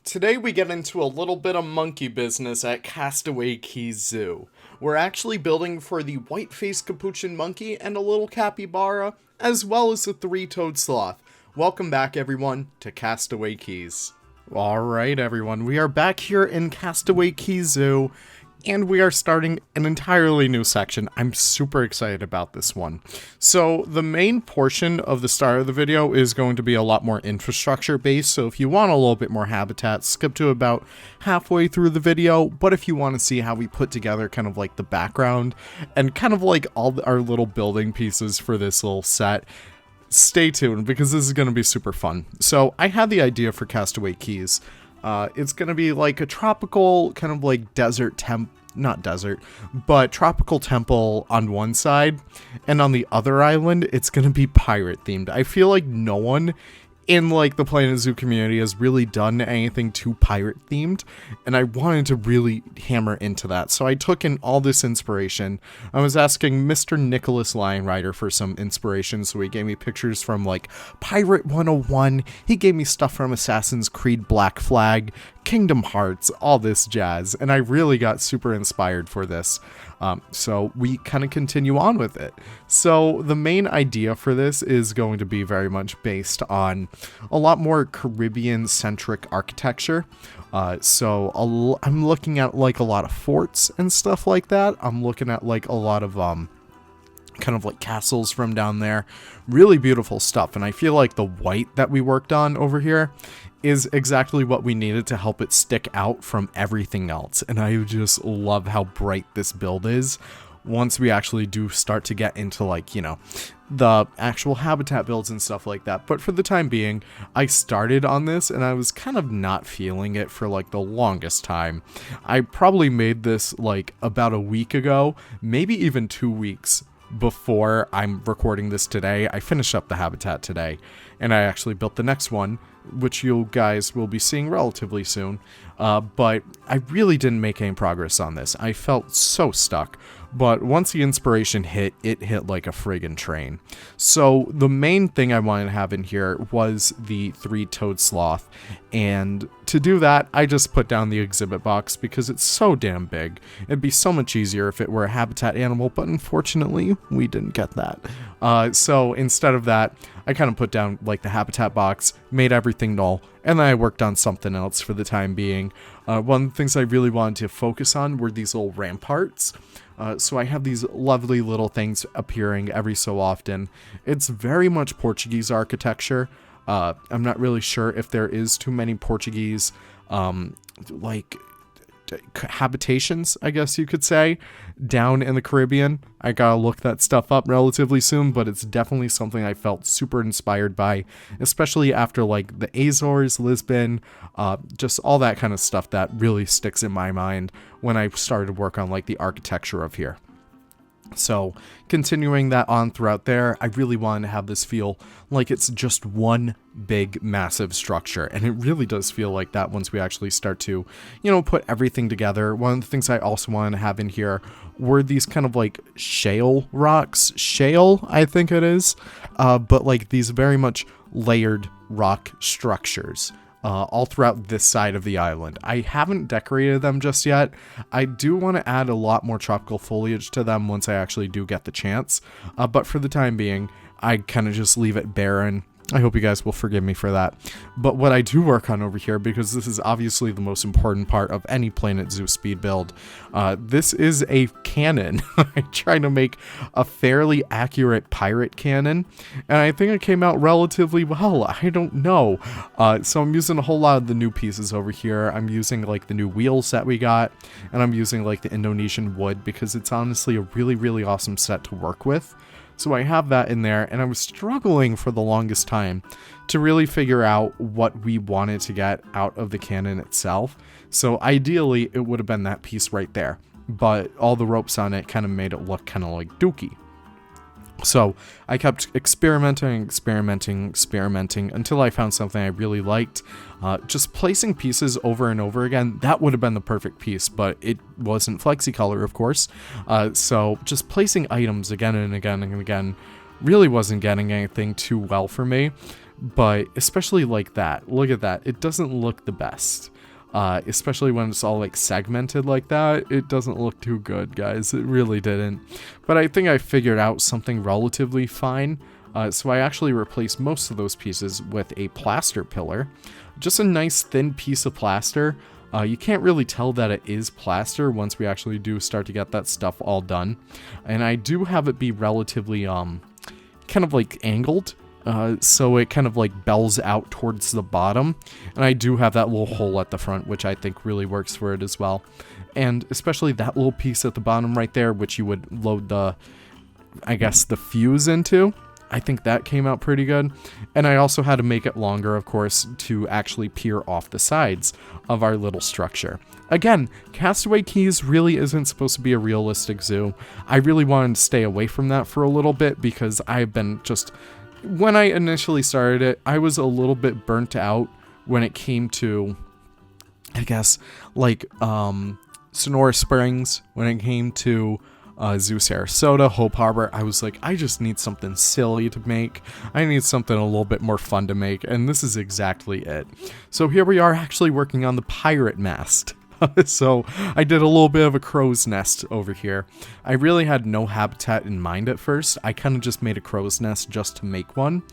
Today we get into a little bit of monkey business at Castaway Key Zoo. We're actually building for the white-faced Capuchin monkey and a little capybara, as well as the three-toed sloth. Welcome back, everyone, to Castaway Keys. Alright, everyone, we are back here in Castaway Key Zoo, and we are starting an entirely new section. I'm super excited about this one. So the main portion of the start of the video is going to be a lot more infrastructure based. So if you want a little bit more habitat, skip to about halfway through the video. But if you want to see how we put together kind of like the background and kind of like all our little building pieces for this little set, stay tuned because this is going to be super fun. So I had the idea for Castaway Keys. It's going to be like a tropical kind of like tropical temple on one side, and on the other island, it's going to be pirate themed. I feel like no one in like the Planet Zoo community has really done anything too pirate themed, and I wanted to really hammer into that. So I took in all this inspiration. I was asking Mr. Nicholas Lionrider for some inspiration, so he gave me pictures from like Pirate 101. He gave me stuff from Assassin's Creed Black Flag, Kingdom Hearts, all this jazz, and I really got super inspired for this. So we kind of continue on with it. So the main idea for this is going to be very much based on a lot more Caribbean-centric architecture. I'm looking at like a lot of forts and stuff like that. I'm looking at like a lot of kind of like castles from down there. Really beautiful stuff, and I feel like the white that we worked on over here is exactly what we needed to help it stick out from everything else. And I just love how bright this build is once we actually do start to get into like, you know, the actual habitat builds and stuff like that. But for the time being, I started on this and I was kind of not feeling it for like the longest time. I probably made this like about a week ago, maybe even 2 weeks before I'm recording this today. I finished up the habitat today, and I actually built the next one, which you guys will be seeing relatively soon. But I really didn't make any progress on this. I felt so stuck. But once the inspiration hit, it hit like a friggin' train. So the main thing I wanted to have in here was the three-toed sloth. And to do that, I just put down the exhibit box because it's so damn big. It'd be so much easier if it were a habitat animal, but unfortunately, we didn't get that. So instead of that, I kind of put down like the habitat box, made everything null, and then I worked on something else for the time being. One of the things I really wanted to focus on were these little ramparts. So I have these lovely little things appearing every so often. It's very much Portuguese architecture. I'm not really sure if there is too many Portuguese, habitations, I guess you could say, down in the Caribbean. I gotta look that stuff up relatively soon, but it's definitely something I felt super inspired by, especially after like the Azores, Lisbon, just all that kind of stuff that really sticks in my mind when I started to work on like the architecture of here. So continuing that on throughout there, I really wanted to have this feel like it's just one big massive structure, and it really does feel like that once we actually start to, you know, put everything together. One of the things I also wanted to have in here were these kind of like shale rocks, I think it is, but like these very much layered rock structures. All throughout this side of the island. I haven't decorated them just yet. I do want to add a lot more tropical foliage to them once I actually do get the chance. But for the time being, I kind of just leave it barren. I hope you guys will forgive me for that. But what I do work on over here, because this is obviously the most important part of any Planet Zoo speed build, this is a cannon. I try to make a fairly accurate pirate cannon, and I think it came out relatively well. I don't know. So I'm using a whole lot of the new pieces over here. I'm using like the new wheels that we got, and I'm using like the Indonesian wood because it's honestly a really, really awesome set to work with. So I have that in there, and I was struggling for the longest time to really figure out what we wanted to get out of the cannon itself. So ideally, it would have been that piece right there, but all the ropes on it kind of made it look kind of like dookie. So I kept experimenting until I found something I really liked. Just placing pieces over and over again, that would have been the perfect piece, but it wasn't FlexiColor, of course. So just placing items again and again and again really wasn't getting anything too well for me. But especially like that, look at that, it doesn't look the best. especially when it's all like segmented like that. It doesn't look too good, guys. It really didn't. But I think I figured out something relatively fine. So I actually replaced most of those pieces with a plaster pillar. Just a nice thin piece of plaster. You can't really tell that it is plaster once we actually do start to get that stuff all done. And I do have it be relatively kind of like angled. So it kind of like bells out towards the bottom. And I do have that little hole at the front, which I think really works for it as well. And especially that little piece at the bottom right there, which you would load the, I guess, the fuse into. I think that came out pretty good. And I also had to make it longer, of course, to actually peer off the sides of our little structure. Again, Castaway Keys really isn't supposed to be a realistic zoo. I really wanted to stay away from that for a little bit because I've been just... When I initially started it, I was a little bit burnt out when it came to, I guess, like Sonora Springs, when it came to Zoo Sarasota, Hope Harbor. I was like, I just need something silly to make. I need something a little bit more fun to make, and this is exactly it. So here we are actually working on the pirate mast. So I did a little bit of a crow's nest over here. I really had no habitat in mind at first. I kind of just made a crow's nest just to make one.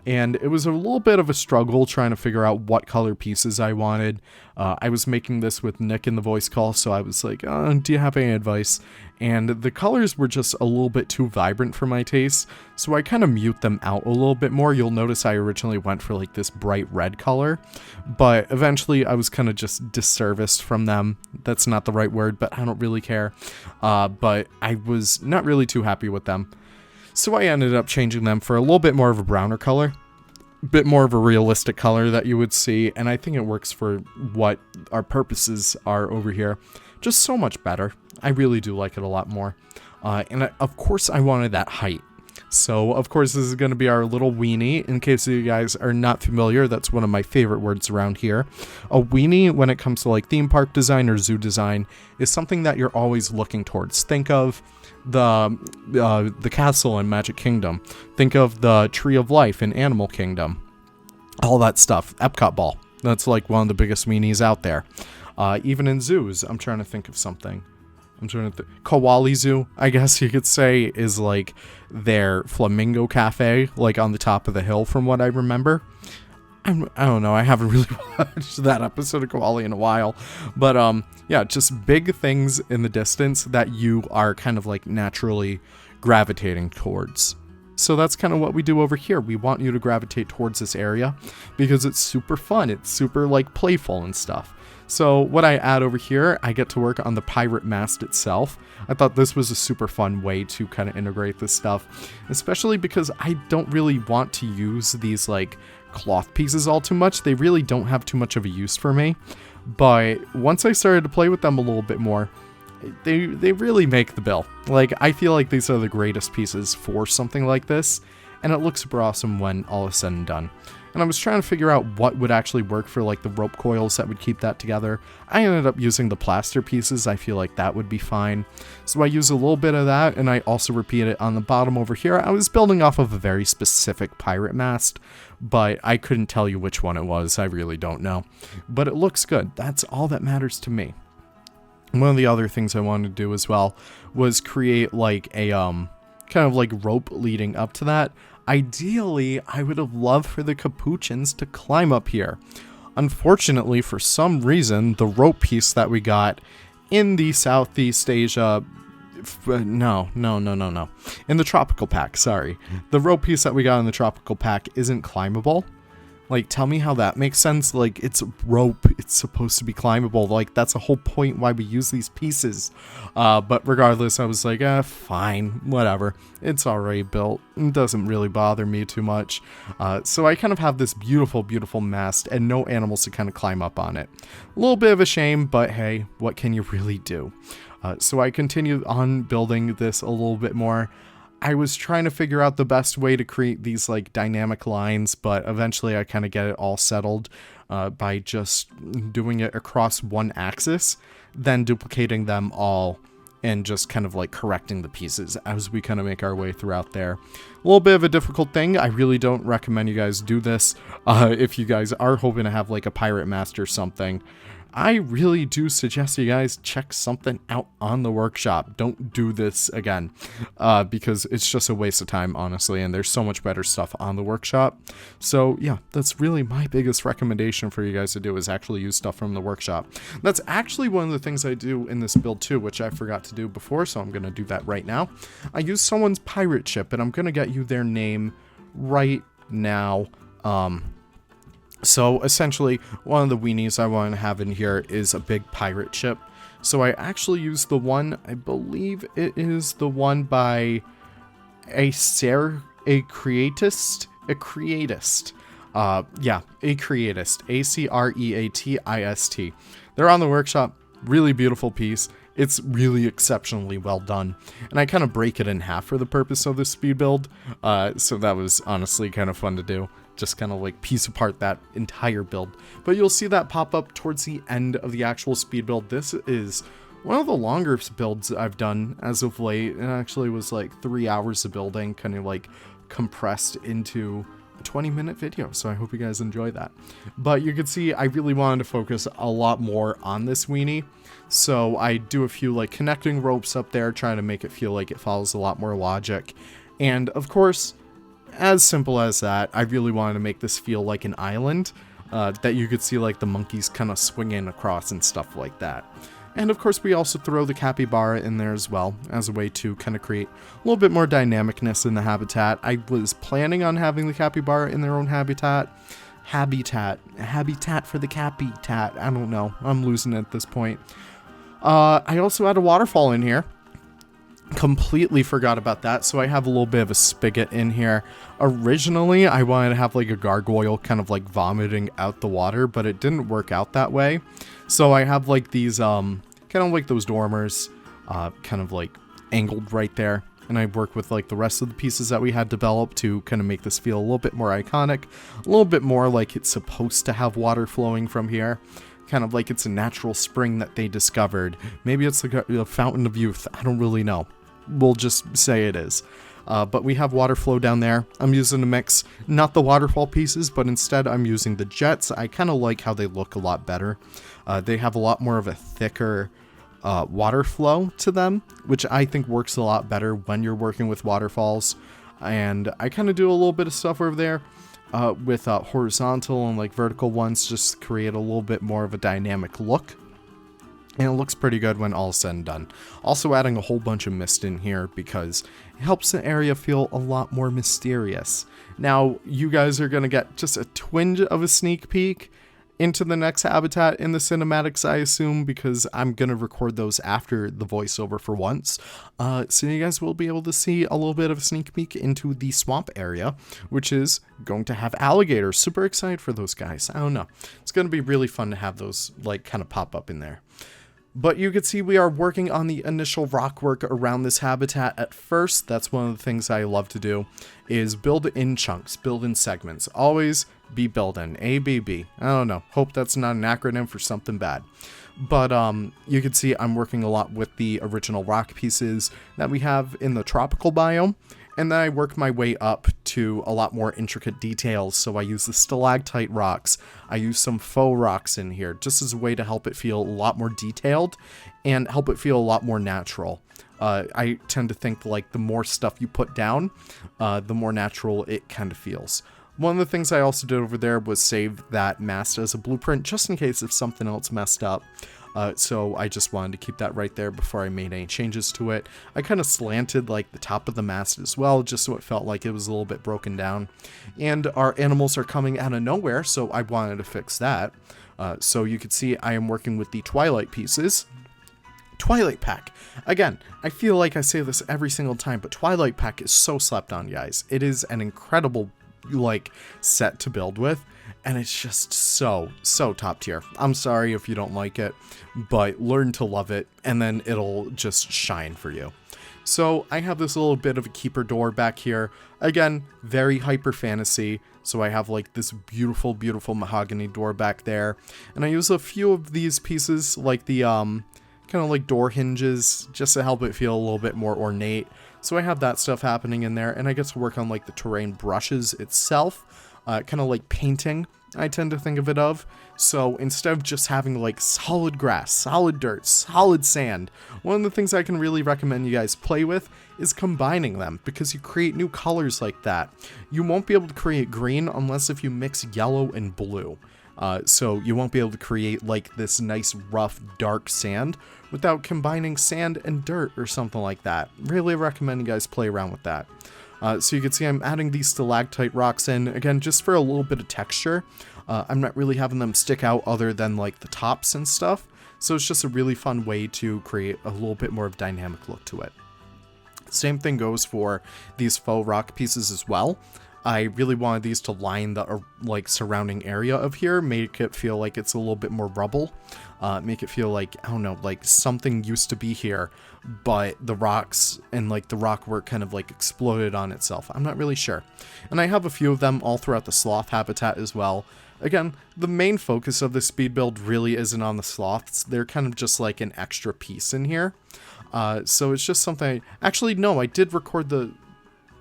And it was a little bit of a struggle trying to figure out what color pieces I wanted. I was making this with Nick in the voice call, so I was like, do you have any advice? And the colors were just a little bit too vibrant for my taste, so I kind of mute them out a little bit more. You'll notice I originally went for like this bright red color, but eventually I was kind of just disserviced from them. That's not the right word, but I don't really care. But I was not really too happy with them. So I ended up changing them for a little bit more of a browner color, a bit more of a realistic color that you would see, and I think it works for what our purposes are over here. Just so much better. I really do like it a lot more. Of course I wanted that height. So, of course, this is going to be our little weenie. In case you guys are not familiar, that's one of my favorite words around here. A weenie, when it comes to like theme park design or zoo design, is something that you're always looking towards. Think of the castle in Magic Kingdom. Think of the Tree of Life in Animal Kingdom. All that stuff. Epcot Ball. That's like one of the biggest weenies out there. Even in zoos, I'm trying to think of something. Koali Zoo, I guess you could say, is like their flamingo cafe, like on the top of the hill from what I remember. I don't know, I haven't really watched that episode of Koali in a while. But yeah, just big things in the distance that you are kind of like naturally gravitating towards. So that's kind of what we do over here. We want you to gravitate towards this area because it's super fun. It's super like playful and stuff. So what I add over here, I get to work on the pirate mast itself. I thought this was a super fun way to kind of integrate this stuff, especially because I don't really want to use these like cloth pieces all too much. They really don't have too much of a use for me. But once I started to play with them a little bit more, they really make the bill. Like, I feel like these are the greatest pieces for something like this, and it looks super awesome when all is said and done. And I was trying to figure out what would actually work for like the rope coils that would keep that together. I ended up using the plaster pieces. I feel like that would be fine. So I use a little bit of that, and I also repeat it on the bottom over here. I was building off of a very specific pirate mast, but I couldn't tell you which one it was. I really don't know. But it looks good. That's all that matters to me. One of the other things I wanted to do as well was create like a kind of like rope leading up to that. Ideally, I would have loved for the Capuchins to climb up here. Unfortunately, for some reason, the rope piece that we got in the Southeast Asia... No. In the Tropical Pack, sorry. The rope piece that we got in the Tropical Pack isn't climbable. Like, tell me how that makes sense. Like, it's rope. It's supposed to be climbable. Like, that's the whole point why we use these pieces. But regardless, I was like, fine, whatever. It's already built. It doesn't really bother me too much. So I kind of have this beautiful, beautiful mast and no animals to kind of climb up on it. A little bit of a shame, but hey, what can you really do? So I continued on building this a little bit more. I was trying to figure out the best way to create these like dynamic lines, but eventually I kind of get it all settled by just doing it across one axis, then duplicating them all and just kind of like correcting the pieces as we kind of make our way throughout there. A little bit of a difficult thing. I really don't recommend you guys do this if you guys are hoping to have like a pirate mast or something. I really do suggest you guys check something out on the workshop. Don't do this again, because it's just a waste of time, honestly, and there's so much better stuff on the workshop. So yeah, that's really my biggest recommendation for you guys to do, is actually use stuff from the workshop. That's actually one of the things I do in this build too, which I forgot to do before, so I'm going to do that right now. I use someone's pirate ship, and I'm going to get you their name right now. So essentially, one of the weenies I want to have in here is a big pirate ship. So I actually use the one, I believe it is the one by a creatist. Yeah, a creatist, A-C-R-E-A-T-I-S-T. They're on the workshop, really beautiful piece. It's really exceptionally well done. And I kind of break it in half for the purpose of the speed build. So that was honestly kind of fun to do. Just kind of like piece apart that entire build. But you'll see that pop up towards the end of the actual speed build. This is one of the longer builds I've done as of late. It actually was like 3 hours of building, kind of like compressed into a 20-minute video. So I hope you guys enjoy that. But you can see I really wanted to focus a lot more on this weenie. So I do a few like connecting ropes up there, trying to make it feel like it follows a lot more logic. And of course, as simple as that, I really wanted to make this feel like an island, that you could see like the monkeys kind of swinging across and stuff like that. And of course we also throw the capybara in there as well, as a way to kind of create a little bit more dynamicness in the habitat. I was planning on having the capybara in their own habitat for the capitat. I don't know, I'm losing it at this point. I also had a waterfall in here. Completely forgot about that, so I have a little bit of a spigot in here. Originally I wanted to have like a gargoyle kind of like vomiting out the water, but it didn't work out that way. So I have like these kind of like those dormers kind of like angled right there, and I work with like the rest of the pieces that we had developed to kind of make this feel a little bit more iconic, a little bit more like it's supposed to have water flowing from here. Kind of like it's a natural spring that they discovered. Maybe it's like a fountain of youth. I don't really know. We'll just say it is. But we have water flow down there. I'm using a mix, not the waterfall pieces, but instead I'm using the jets. I kind of like how they look a lot better. They have a lot more of a thicker water flow to them, which I think works a lot better when you're working with waterfalls. And I kind of do a little bit of stuff over there with horizontal and like vertical ones, just create a little bit more of a dynamic look. And it looks pretty good when all is said and done. Also adding a whole bunch of mist in here because it helps the area feel a lot more mysterious. Now, you guys are going to get just a twinge of a sneak peek into the next habitat in the cinematics, I assume, because I'm going to record those after the voiceover for once. So you guys will be able to see a little bit of a sneak peek into the swamp area, which is going to have alligators. Super excited for those guys. I don't know. It's going to be really fun to have those like kind of pop up in there. But you can see we are working on the initial rock work around this habitat at first. That's one of the things I love to do, is build in chunks, build in segments. Always be building, ABB. I don't know, hope that's not an acronym for something bad. But you can see I'm working a lot with the original rock pieces that we have in the tropical biome. And then I work my way up to a lot more intricate details. So I use the stalactite rocks. I use some faux rocks in here just as a way to help it feel a lot more detailed and help it feel a lot more natural. I tend to think like the more stuff you put down, the more natural it kind of feels. One of the things I also did over there was save that mast as a blueprint just in case if something else messed up. So I just wanted to keep that right there before I made any changes to it. I kind of slanted like the top of the mast as well, just so it felt like it was a little bit broken down. And our animals are coming out of nowhere, so I wanted to fix that. So you can see I am working with the twilight pieces. Twilight Pack. Again, I feel like I say this every single time, but Twilight Pack is so slept on, guys. It is an incredible like set to build with. And it's just so top tier. I'm sorry if you don't like it, but learn to love it, and then it'll just shine for you. So I have this little bit of a keeper door back here. Again, very hyper fantasy. So I have like this beautiful, beautiful mahogany door back there. And I use a few of these pieces, like the kind of like door hinges, just to help it feel a little bit more ornate. So I have that stuff happening in there, and I get to work on like the terrain brushes itself. kind of like painting, I tend to think of it of. So instead of just having like solid grass, solid dirt, solid sand, one of the things I can really recommend you guys play with is combining them, because you create new colors like that. You won't be able to create green unless if you mix yellow and blue. So you won't be able to create like this nice rough dark sand without combining sand and dirt or something like that. Really recommend you guys play around with that. So you can see I'm adding these stalactite rocks in, again, just for a little bit of texture. I'm not really having them stick out other than like the tops and stuff. So it's just a really fun way to create a little bit more of a dynamic look to it. Same thing goes for these faux rock pieces as well. I really wanted these to line the like surrounding area of here, make it feel like it's a little bit more rubble, make it feel like, I don't know, like something used to be here, but the rocks and like the rock work kind of like exploded on itself. I'm not really sure. And I have a few of them all throughout the sloth habitat as well. Again, the main focus of the speed build really isn't on the sloths. They're kind of just like an extra piece in here. So it's just something. Actually, no, I did record the...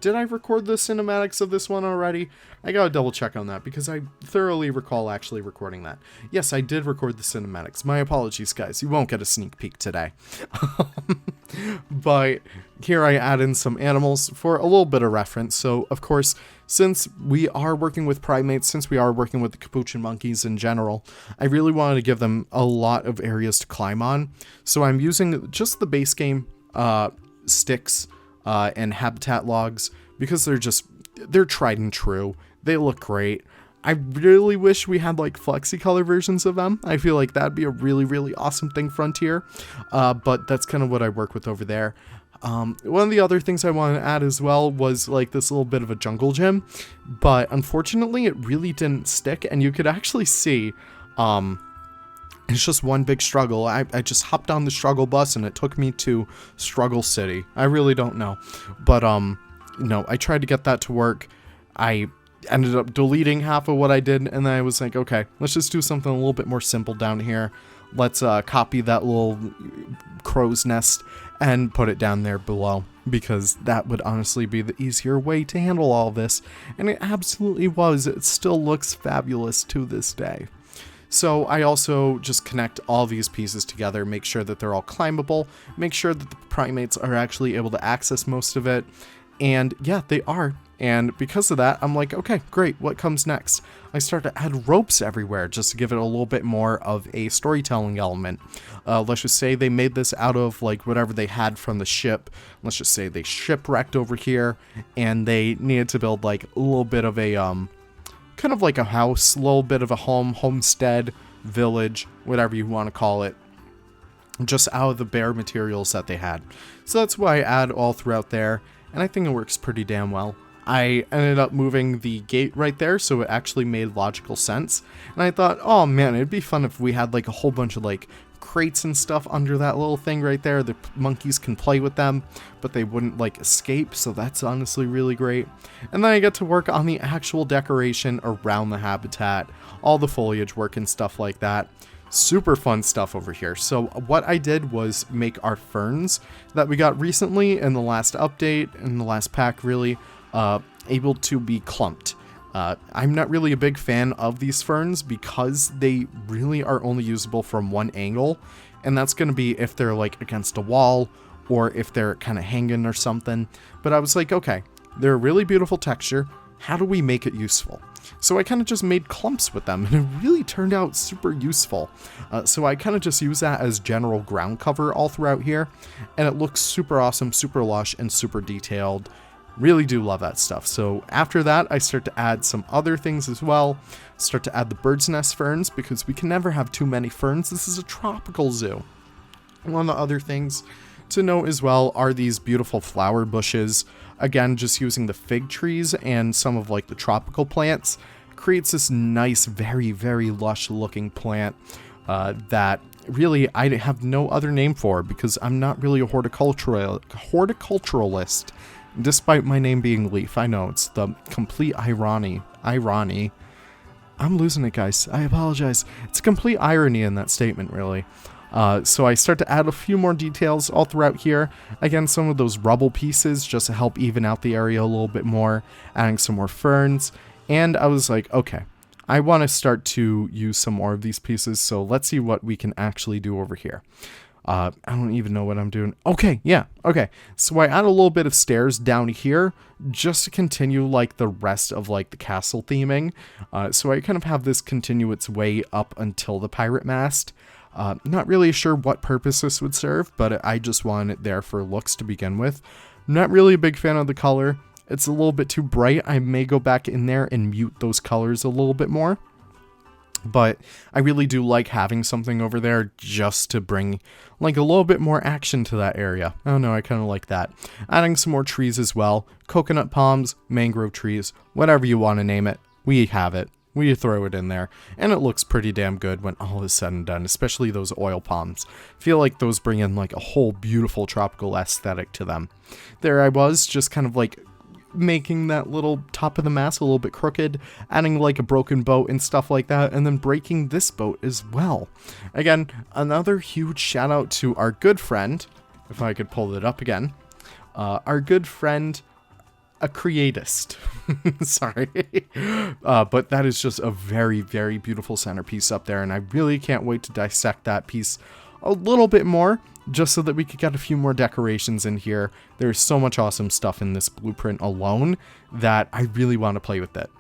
Did I record the cinematics of this one already? I gotta double check on that, because I thoroughly recall actually recording that. Yes, I did record the cinematics. My apologies, guys. You won't get a sneak peek today. But here I add in some animals for a little bit of reference. So, of course, since we are working with primates, since we are working with the Capuchin monkeys in general, I really wanted to give them a lot of areas to climb on. So I'm using just the base game sticks and habitat logs, because they're tried and true. They look great. I really wish we had like flexi-color versions of them. I feel like that'd be a really, really awesome thing, Frontier. But that's kind of what I work with over there. One of the other things I wanted to add as well was like this little bit of a jungle gym, but unfortunately it really didn't stick, and you could actually see it's just one big struggle. I just hopped on the struggle bus and it took me to Struggle City. I really don't know. But, no, I tried to get that to work. I ended up deleting half of what I did, and then I was like, okay, let's just do something a little bit more simple down here. Let's copy that little crow's nest and put it down there below, because that would honestly be the easier way to handle all this. And it absolutely was. It still looks fabulous to this day. So I also just connect all these pieces together, make sure that they're all climbable, make sure that the primates are actually able to access most of it. And yeah, they are. And because of that, I'm like, okay, great. What comes next? I start to add ropes everywhere just to give it a little bit more of a storytelling element. Let's just say they made this out of like whatever they had from the ship. Let's just say they shipwrecked over here and they needed to build like a little bit of a, kind of like a house, a little bit of a homestead, village, whatever you want to call it, just out of the bare materials that they had. So that's why I add all throughout there, and I think it works pretty damn well. I ended up moving the gate right there, so it actually made logical sense. And I thought, oh man, it'd be fun if we had like a whole bunch of like crates and stuff under that little thing right there. The monkeys can play with them, but they wouldn't like escape, so that's honestly really great. And then I get to work on the actual decoration around the habitat, all the foliage work and stuff like that. Super fun stuff over here. So what I did was make our ferns that we got recently in the last update, in the last pack really, able to be clumped. I'm not really a big fan of these ferns because they really are only usable from one angle, and that's going to be if they're like against a wall or if they're kind of hanging or something. But I was like, okay, they're a really beautiful texture. How do we make it useful? So I kind of just made clumps with them, and it really turned out super useful. So I kind of just use that as general ground cover all throughout here, and it looks super awesome, super lush, and super detailed. Really do love that stuff. So after that, I start to add some other things as well. Start to add the bird's nest ferns, because we can never have too many ferns. This is a tropical zoo. One of the other things to note as well are these beautiful flower bushes. Again, just using the fig trees and some of like the tropical plants creates this nice, very, very lush looking plant that really I have no other name for, because I'm not really a horticulturalist. Despite my name being Leaf, I know it's the complete irony. I'm losing it, guys. I apologize. It's a complete irony in that statement, really. So I start to add a few more details all throughout here. Again, some of those rubble pieces just to help even out the area a little bit more. Adding some more ferns. And I was like, okay, I want to start to use some more of these pieces, so let's see what we can actually do over here. I don't even know what I'm doing. Okay, yeah, okay. So I add a little bit of stairs down here just to continue like the rest of like the castle theming. So I kind of have this continue its way up until the pirate mast. Not really sure what purpose this would serve, but I just want it there for looks to begin with. Not really a big fan of the color. It's a little bit too bright. I may go back in there and mute those colors a little bit more. But I really do like having something over there just to bring like a little bit more action to that area. I don't know, I kind of like that. Adding some more trees as well. Coconut palms, mangrove trees, whatever you want to name it. We have it. We throw it in there. And it looks pretty damn good when all is said and done, especially those oil palms. Feel like those bring in like a whole beautiful tropical aesthetic to them. There I was, just kind of like making that little top of the mast a little bit crooked, adding like a broken boat and stuff like that, and then breaking this boat as well. Again, another huge shout out to our good friend, if I could pull it up again, our good friend, a creatist. Sorry. But that is just a very, very beautiful centerpiece up there, and I really can't wait to dissect that piece a little bit more, just so that we could get a few more decorations in here. There's so much awesome stuff in this blueprint alone that I really want to play with it.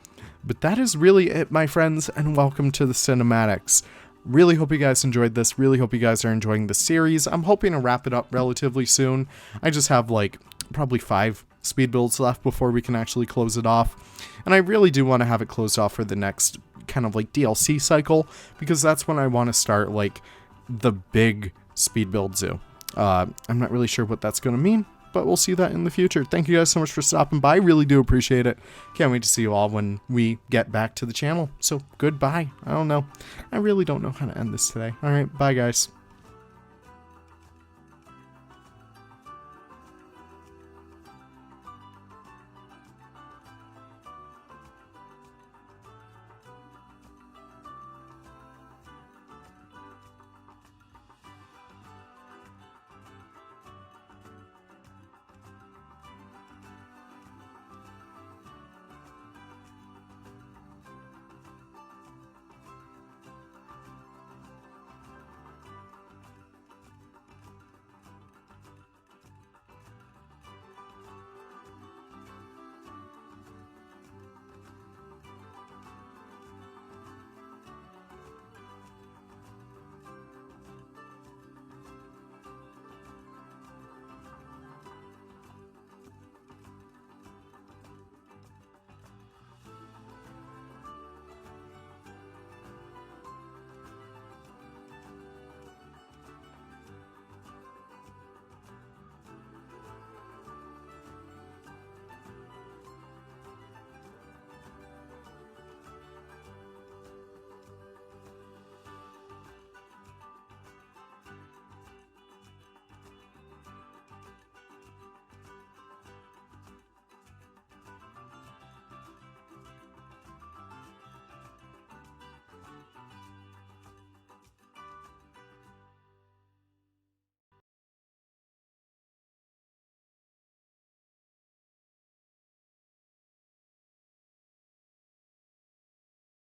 But that is really it, my friends, and welcome to the cinematics. Really hope you guys enjoyed this. Really hope you guys are enjoying the series. I'm hoping to wrap it up relatively soon. I just have like probably 5 speed builds left before we can actually close it off. And I really do want to have it closed off for the next kind of like DLC cycle, because that's when I want to start like the big speed build zoo. I'm not really sure what that's going to mean, but we'll see that in the future. Thank you guys so much for stopping by. Really do appreciate it. Can't wait to see you all when we get back to the channel. So goodbye. I don't know. I really don't know how to end this today. All right. Bye, guys.